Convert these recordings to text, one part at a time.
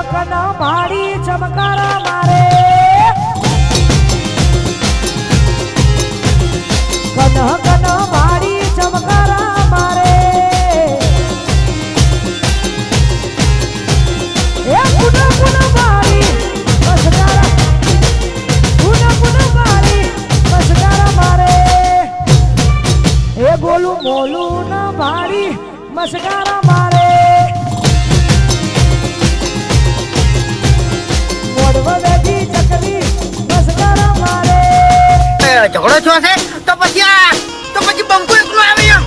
કન ભાડી ચમકારા મારે કન ભાડી ચમકારા મારે એ પુન ભાડી મસકારા પુન ભાડી મસકારા મારે એ ગોલું મોલું ન ભાડી મસકારા મારે ઝઘડો છો છે તો પછી બંકુ એકલો આવી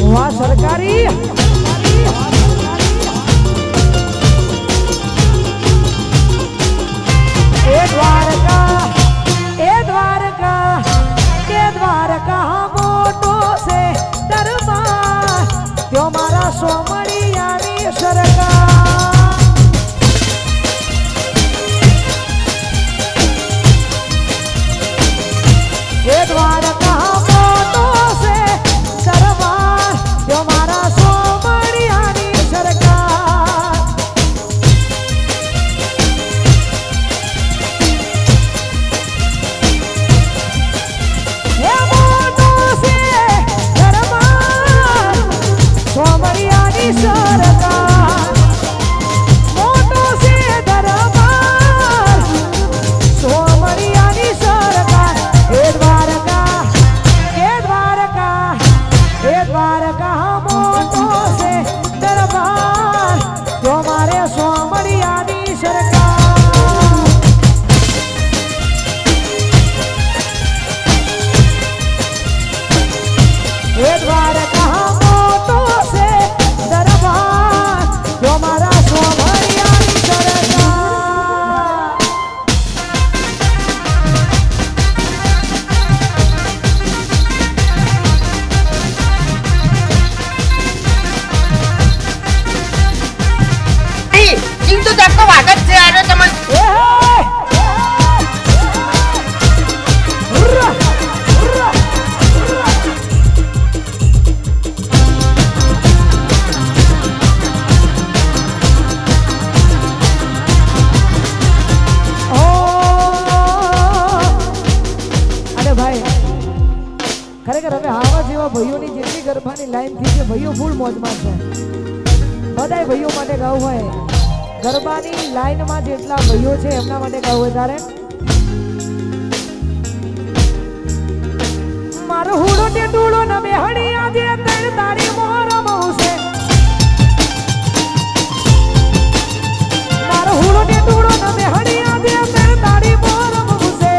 વાહ સરકારી દ્વારકા મોટો છે દરબાર ત્યો મારા સોમણિયાની સરકાર એ દ્વારકા મોટો છે દરબાર ત્યો મારા સોમણિયાની સરકાર ખરેખર હવે આવા જેવા ભાઈઓની જેટલી ગરબાની લાઈન થી છે ભાઈઓ ફૂલ મોજમાં છે બધાય ભાઈઓ માટે ગાવું હોય ગરબાની લાઈનમાં જેટલા ભાઈઓ છે એમના માટે ગાવું હોય તારે મારો હુડો તે ડૂળો ન બેહણી આજે તણ તારી મોર મૌસે મારો હુડો તે ડૂળો ન બેહણી આજે તણ તારી મોર મૌસે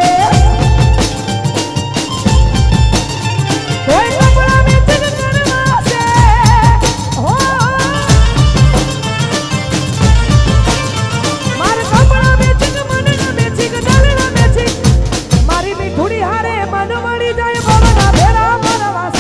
મારી મીઠુડી હારે મન મળી જાય બોલના ભેરા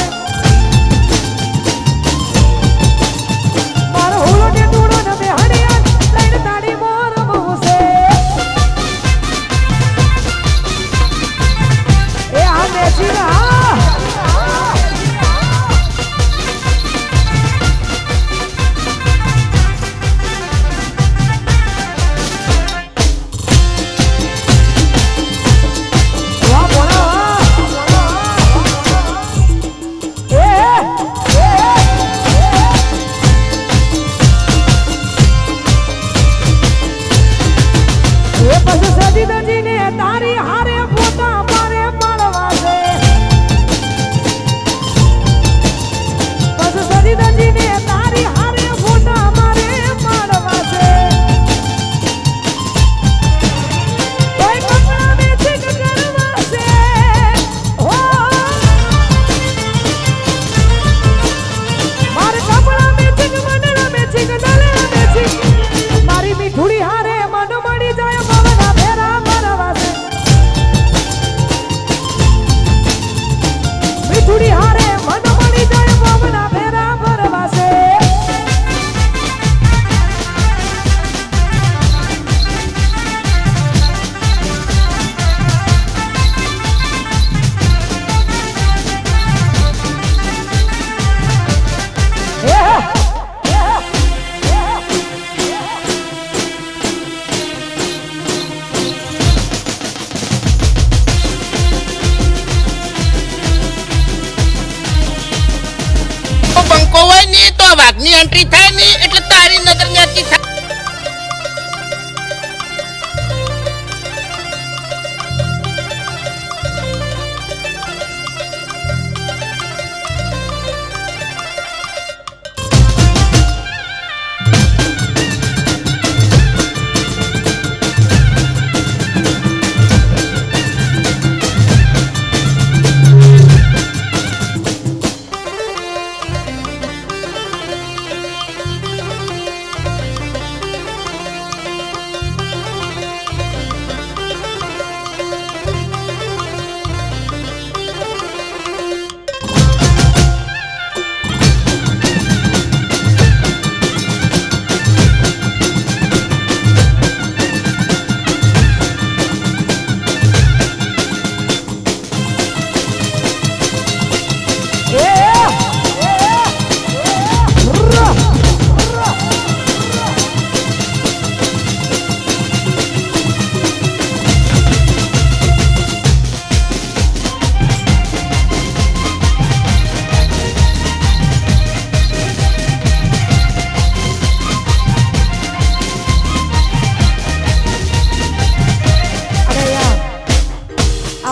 વાઘની એન્ટ્રી થાય ને એટલે તારી નજર નેતી થાય.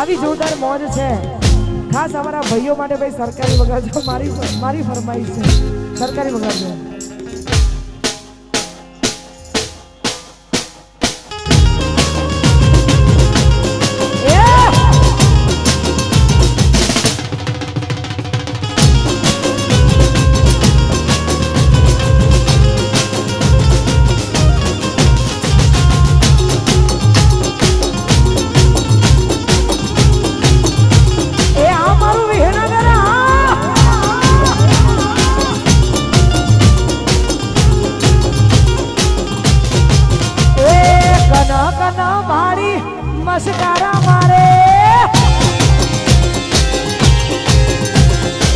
આવી જોરદાર મોજ છે. ખાસ અમારા ભાઈઓ માટે ભાઈ સરકારી વગાડજો. મારી ફરમાઈશ છે, સરકારી વગાડજો. મસ્કારા મારે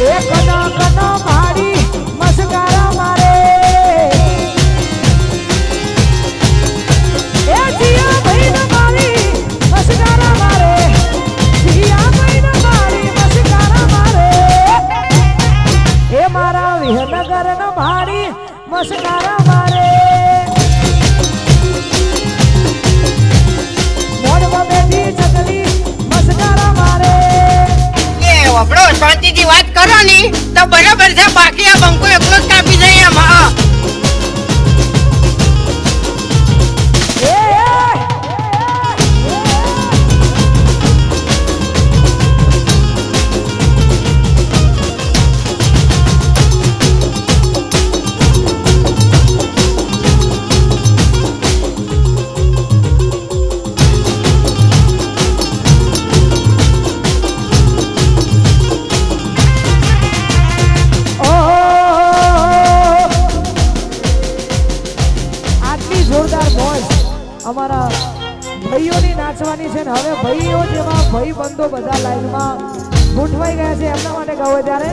એ કનો કનો ભાડી મસ્કારા મારે એ જીયા ભાઈ મારી મસ્કારા મારે જીયા ભાઈ મારી મસ્કારા મારે એ મારા વિહનગર નો ભાડી મસ્કારા મારે આપણો શાંતિથી વાત કરો ની તો બરાબર છે. બાકી આ બંકો એકલો જ કાપી જાય એમાં. અમારા ભાઈઓની નાચવાની છે ને હવે ભાઈઓ જેવા ભાઈ બંધો બધા લાઈનમાં ગોઠવાઈ ગયા છે એમના માટે ગાવ ત્યારે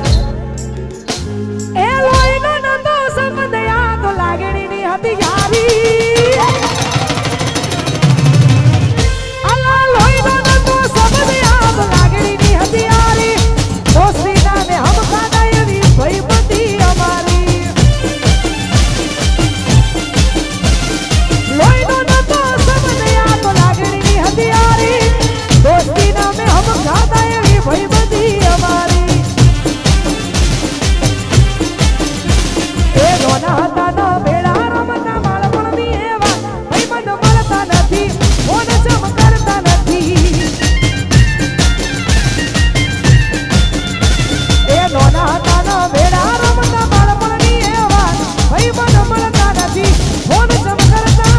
એ લોહીનો નતો સંબંધ યાદ લાગણીની હતી યારી અલા લોહીનો નતો સંબંધ યાદ લાગણીની હતી યારી દોસ્તીના ને હમ ખાધા એવી ભાઈ બંધી અમારી લોહીનો दोस्ती ना में हम खादा एवी भाई बंदी हमारी ए दोना हता ना बेड़ा रमता बाळपण नी एवा भाई मन મળતા નથી ફોન જમ કરતા નથી એ दोना हता ना बेड़ा रमता बाळपण नी एवा भाई मन મળતા નથી ફોન જમ કરતા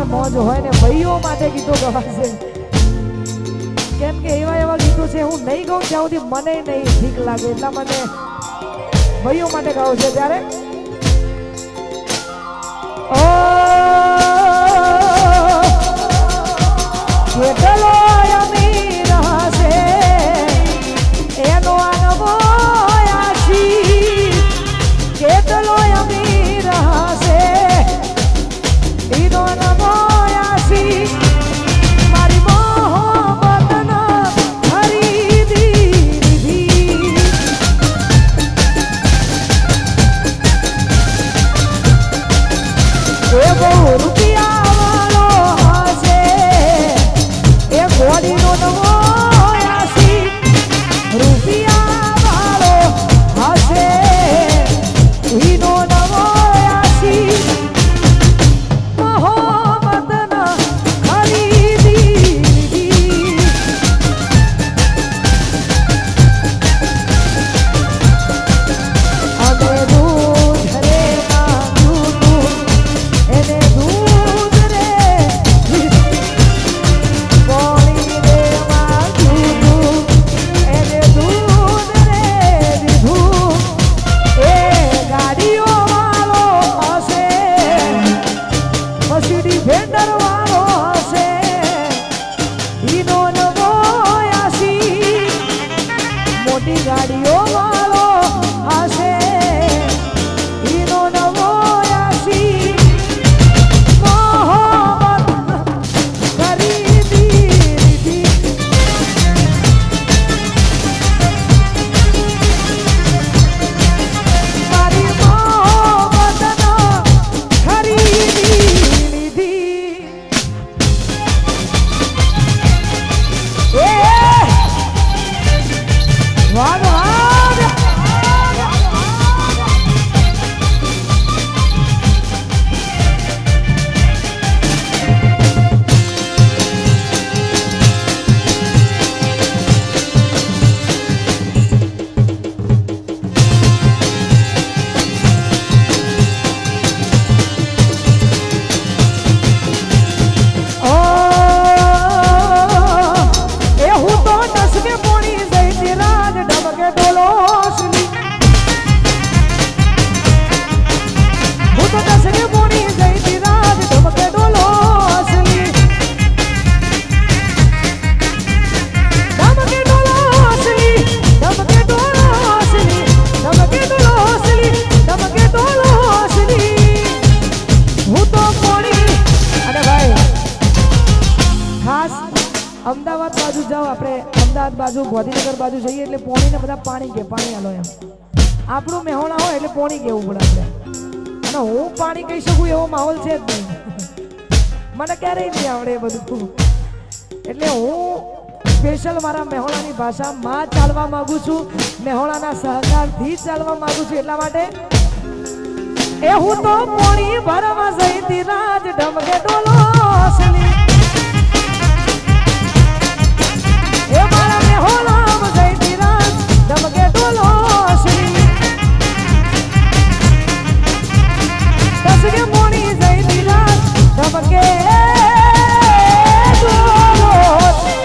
મોજ હોય ને ભાઈઓ માટે ગીતો ગવાશે કેમ કે એવા ગીતો છે હું નહીં ગાઉં ત્યાં સુધી મને નહીં ઠીક લાગે એટલા માટે ભાઈઓ માટે ગાઉં છે ત્યારે ઓ કેટલો અમીર હશે એનો અનવો આશી કેટલો અમીર હશે એનો અનવો આશી મારી મોહબ્બતના ખરીદી લીધી એ બહુ રૂપિયા વાળો હશે એ ઘોડીનો નવો આશી રૂપિયા વાળો હશે એનો નવો આશી મોહબ્બતના ખરીદી લીધી અને દૂધ રે માંગ્યું એને દૂધ રે પાણી રે માંગ્યું એને દૂધ રે દીધું એ ગાડીઓ વાળો હશે મસીડી ભેંડર વાળો હશે ઈનો નવો આશી મોટી ગાડીઓ વાળો હશે ઈનો નવો આશી મોહબ્બત ખરીદી લીધી મારી મોહબ્બતના ખરીદી લીધી એ વાહ વાહ એ હું તો નસમે પોણી જઈતી રાજ ઢબકે ડોલોસલી હું તો નસમે પોણી જઈતી રાજ ઢબકે ડોલોસલી ઢબકે ડોલોસલી ઢબકે ડોલોસલી ઢબકે ડોલોસલી ઢબકે ડોલોસલી હું તો પોણી અને ભાઈ ખાસ અમદાવાદ બાજુ જાઓ આપણે અમદાવાદ બાજુ ગાંધીનગર બાજુ જઈએ એટલે પોણીને બધા પાણી કે પાણી હાલો એમ આપણું મેહોણા હોય એટલે પોણી કહેવું પડે આપણે અને હું પાણી કહી શકું એવો માહોલ છે જ નહીં મને ક્યારેય નહીં આવડે એ બધું એટલે હું સ્પેશિયલ મારા મેહોણાની ભાષામાં ચાલવા માંગુ છું મેહોણાના સહકારથી ચાલવા માંગુ છું એટલા માટે એ હું તો પોણી ભરવા જઈતી રાજ ઢમકે ડોલોસલી એ મારા મેહોણામાં જઈતી રાજ ઢમકે ડોલોસલી દસકે પોણી જઈતી રાજ ઢમકે ડોલોસલી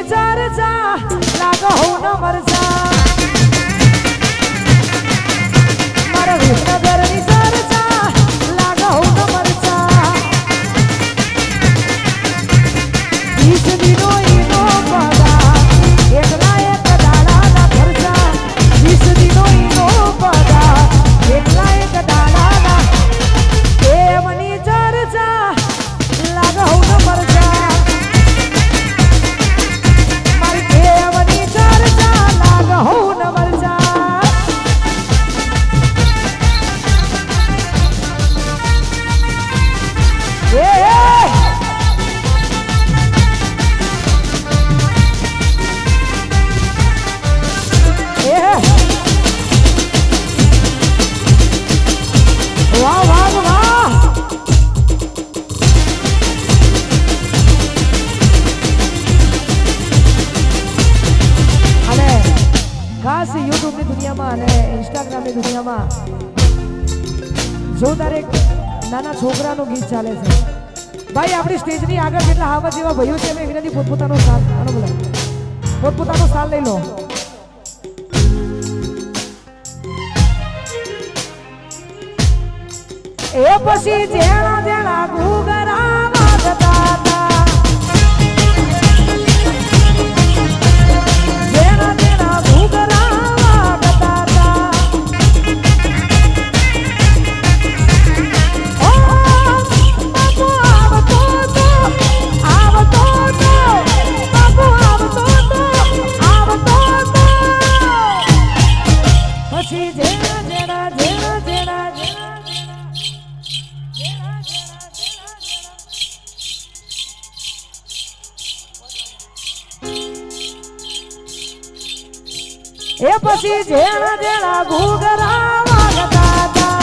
ચર્ચા લાગો હું ન મરજા મારા વિસનગરની ચર્ચા લાગો હું ન મરજા 20 દિનો ઈનો પગા એકલા એક દાડાના ખર્ચા 20 દિનો ઈનો પગા એકલા એક દાડાના એમની ચર્ચા લાગો હું ન મરજા મારી એમની ચર્ચા લાગો હું ન મરજા વાહ વાહ વાહ અને ખાસ યુટ્યુબની દુનિયામાં અને ઇન્સ્ટાગ્રામની દુનિયામાં જો દરેક નાના છોકરાનું ગીત ચાલે છે ભાઈ આપણી સ્ટેજની આગળ જેટલા આવા જેવા ભાઈઓ છે એમને વિનંતી પોતપોતાનો સાથ પોતપોતાનો સાથ લઈ લો એ પછી જેણા જેણા ઘૂઘરા વાગતા હતા જેણા જેણા ઘૂઘરા વાગતા હતા ઓ બાપુ આવતો તો બાપુ આવતો પછી જેણા જેણા જેણા જેણા એ પછી જેણા જેણા ઘૂઘરા વાગતા હતા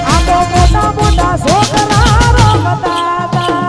આ તો મોટા મોટા છોકરા રમતા હતા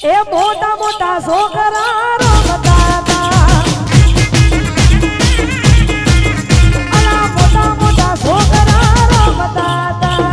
એ મોટા મોટા છોકરા રમતા હતા અલા મોટા મોટા છોકરા રમતા હતા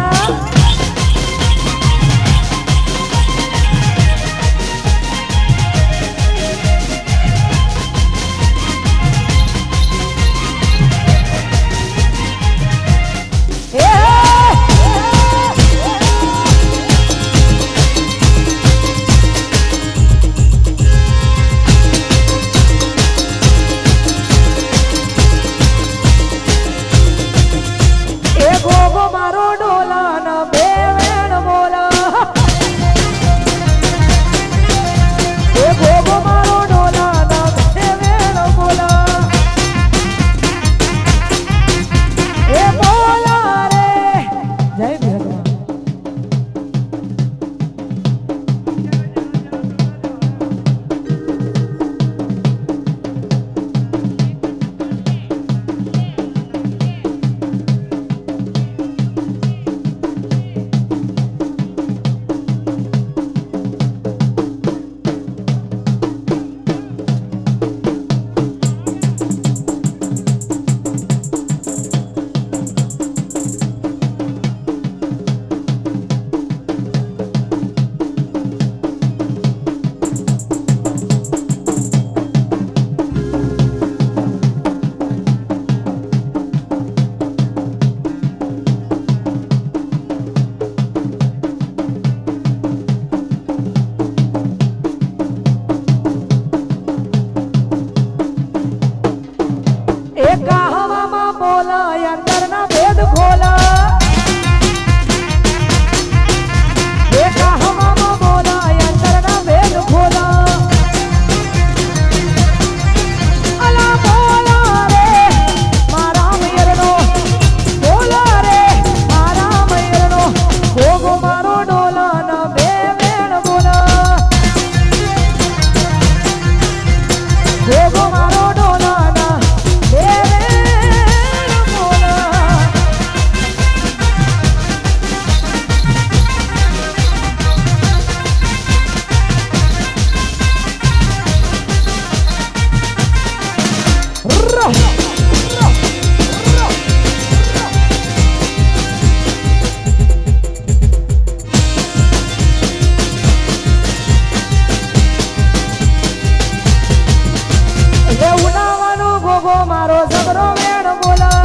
મારો જબરો વેણ બોલા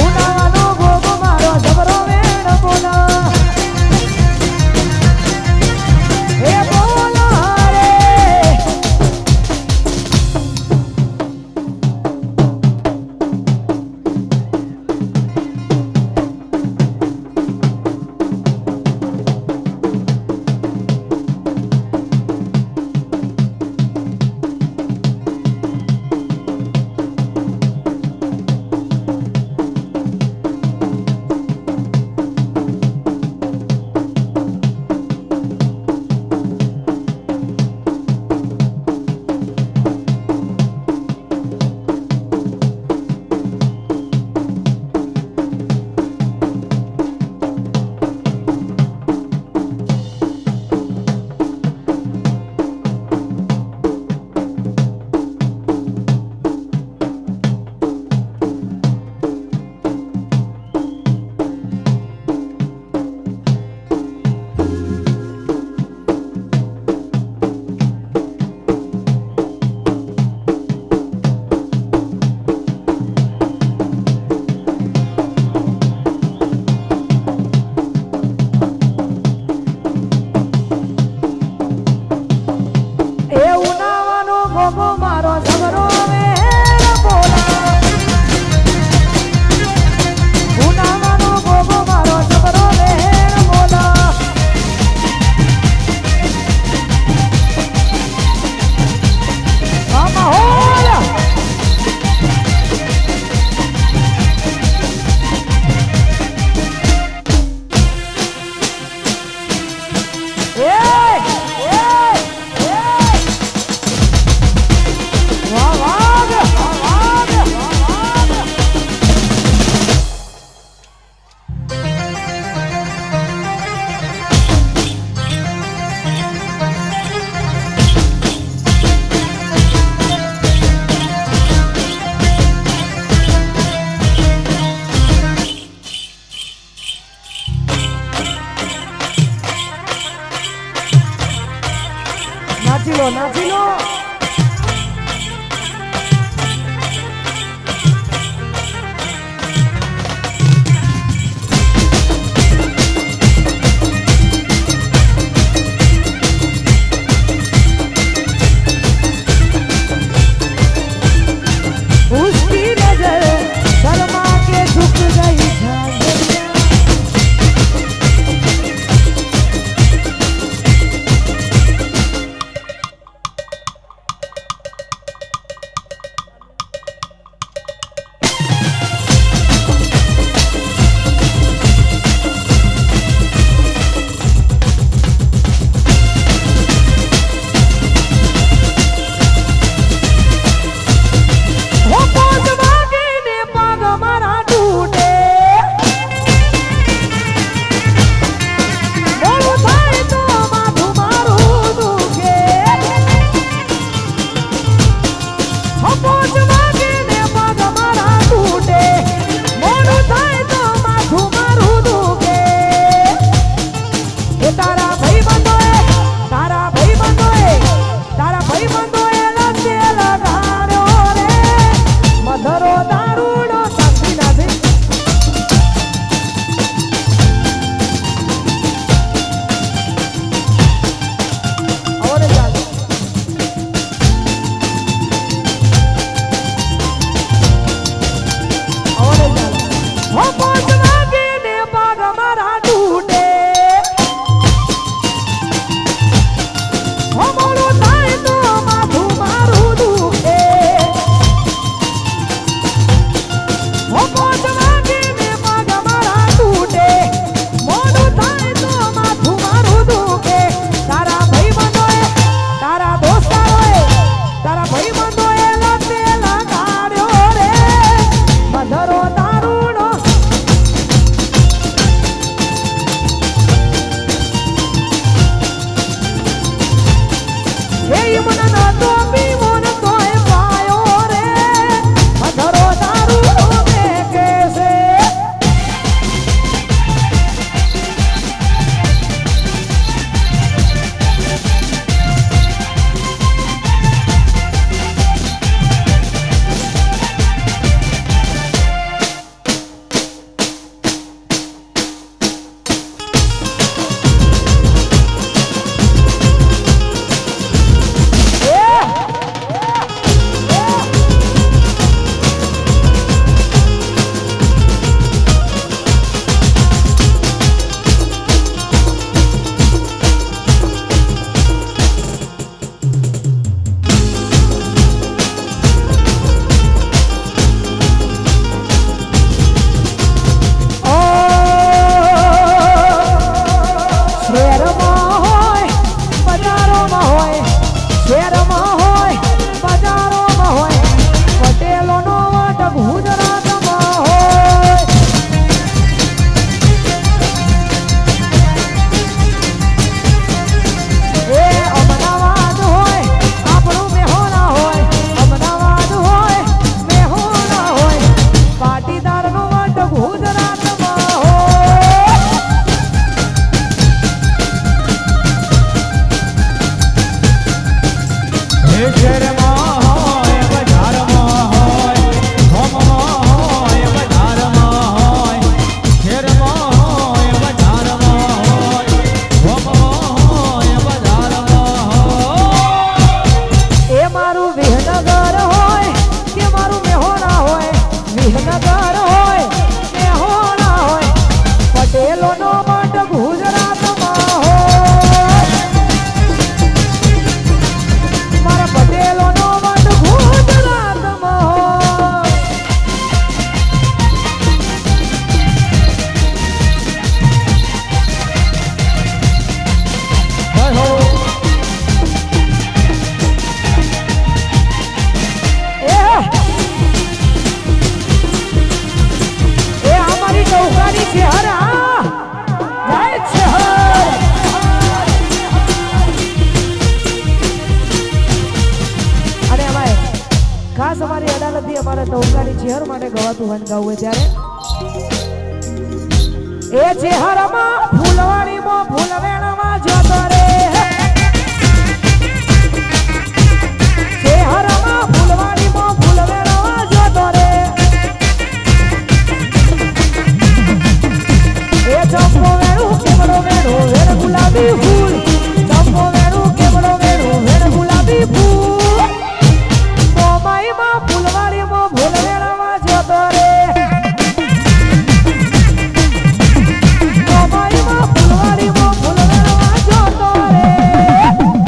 ઉનાવાનો ગોગો મારો જબરો વેણ બોલા હે બોલા રે મારો જબરો વેણ બોલા ઉનાવાનો ગોગો મારો જબરો વેણ બોલા આમાં હોલા નાચી લો उसकी नजर शर्मा के झुक गई झांझरिया એ શહેરમાં હોય બજારમાં હોય ગામમાં હોય બજારમાં હોય શહેરમાં હોય બજારમાં હોય ગામમાં હોય બજારમાં હોય એ મારું વિહનગર હોય કે મારું મેહોણા હોય વિહનગર હોય મેહોણા હોય પટેલોનો મઠ ગુજરાતમાં હોય મારા પટેલોનો મઠ ગુજરાતમાં હોય જય હો એ અમારી ચૌકાની છે હરા જય છે હર અને અમારે ખાસ અમારી અદાલતથી અમારા ચૌકાની ચેહર માટે ગવાતું વન ગાવું હોય ત્યારે એ ચેહરમાં ફૂલવાડીમાં ફૂલવેણમાં જતો રે